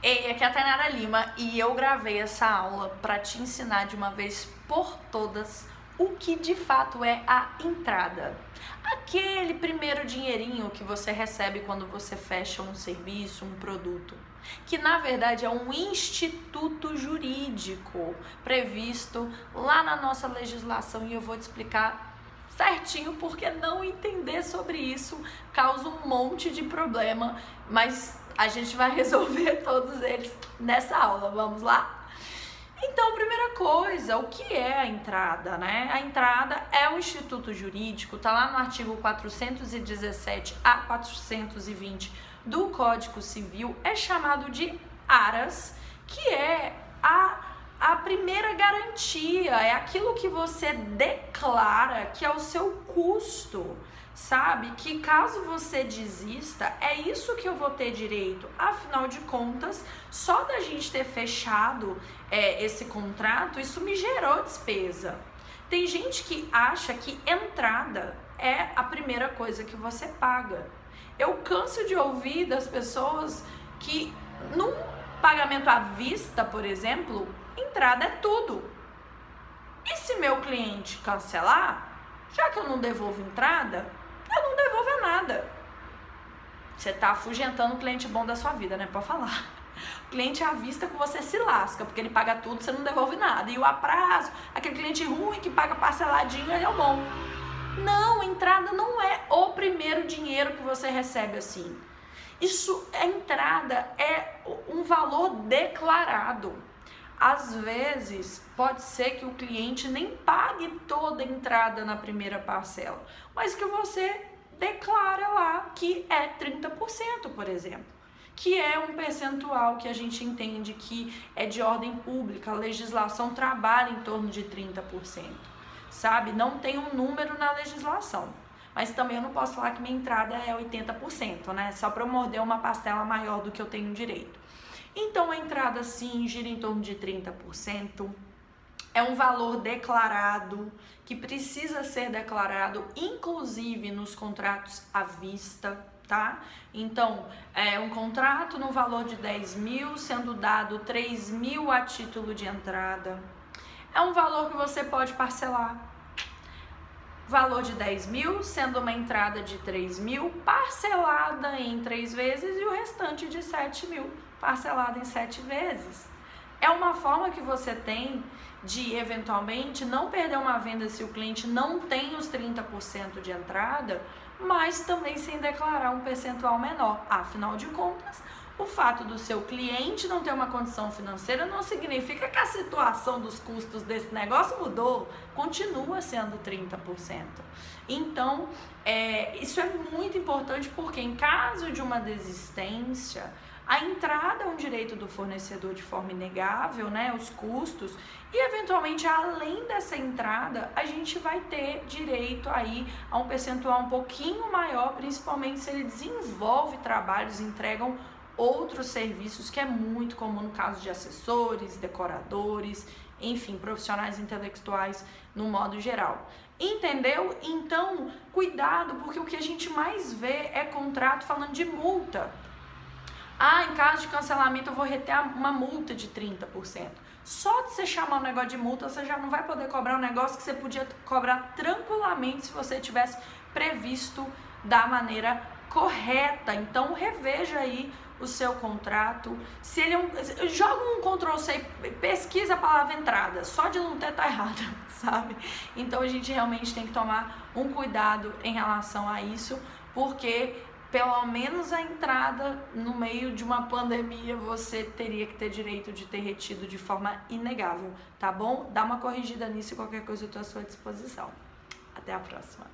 Ei, aqui é a Tainara Lima e eu gravei essa aula para te ensinar de uma vez por todas o que de fato é a entrada. Aquele primeiro dinheirinho que você recebe quando você fecha um serviço, um produto, que na verdade é um instituto jurídico previsto lá na nossa legislação, e eu vou te explicar certinho, porque não entender sobre isso causa um monte de problema, mas a gente vai resolver todos eles nessa aula. Vamos lá? Então, primeira coisa, o que é a entrada, né? A entrada é um instituto jurídico, tá lá no artigo 417 a 420 do Código Civil, é chamado de aras, que é a primeira garantia, é aquilo que você declara que é o seu custo, sabe? Que caso você desista, é isso que eu vou ter direito. Afinal de contas, só da gente ter fechado esse contrato, isso me gerou despesa. Tem gente que acha que entrada é a primeira coisa que você paga. Eu canso de ouvir das pessoas que num pagamento à vista, por exemplo, entrada é tudo. E se meu cliente cancelar, já que eu não devolvo entrada, eu não devolvo nada. Você tá afugentando o cliente bom da sua vida, né? Pode falar. O cliente à vista que você se lasca, porque ele paga tudo, você não devolve nada. E o a prazo, aquele cliente ruim que paga parceladinho, ele é o bom. Não, entrada não é o primeiro dinheiro que você recebe assim. Isso, a entrada é um valor declarado. Às vezes, pode ser que o cliente nem pague toda a entrada na primeira parcela, mas que você declara lá que é 30%, por exemplo, que é um percentual que a gente entende que é de ordem pública, a legislação trabalha em torno de 30%, sabe? Não tem um número na legislação. Mas também eu não posso falar que minha entrada é 80%, né? Só para eu morder uma parcela maior do que eu tenho direito. Então a entrada sim gira em torno de 30%. É um valor declarado, que precisa ser declarado, inclusive nos contratos à vista, tá? Então, é um contrato no valor de 10 mil, sendo dado 3 mil a título de entrada. É um valor que você pode parcelar. Valor de 10 mil, sendo uma entrada de 3 mil, parcelada em 3 vezes, e o restante de 7 mil, parcelada em 7 vezes. É uma forma que você tem de, eventualmente, não perder uma venda se o cliente não tem os 30% de entrada, mas também sem declarar um percentual menor. Afinal de contas, o fato do seu cliente não ter uma condição financeira não significa que a situação dos custos desse negócio mudou, continua sendo 30%. Então, isso é muito importante, porque em caso de uma desistência, a entrada é um direito do fornecedor de forma inegável, né? Os custos, e eventualmente além dessa entrada, a gente vai ter direito aí a um percentual um pouquinho maior, principalmente se ele desenvolve trabalhos, entregam outros serviços, que é muito comum no caso de assessores, decoradores, enfim, profissionais intelectuais no modo geral. Entendeu? Então, cuidado, porque o que a gente mais vê é contrato falando de multa. Ah, em caso de cancelamento eu vou reter uma multa de 30%. Só de você chamar um negócio de multa, você já não vai poder cobrar um negócio que você podia cobrar tranquilamente se você tivesse previsto da maneira correta. Então reveja aí o seu contrato. Se ele joga um Ctrl+C, pesquisa a palavra entrada, só de não ter tá errado, sabe? Então a gente realmente tem que tomar um cuidado em relação a isso, porque pelo menos a entrada no meio de uma pandemia você teria que ter direito de ter retido de forma inegável, tá bom? Dá uma corrigida nisso e qualquer coisa eu estou à sua disposição. Até a próxima.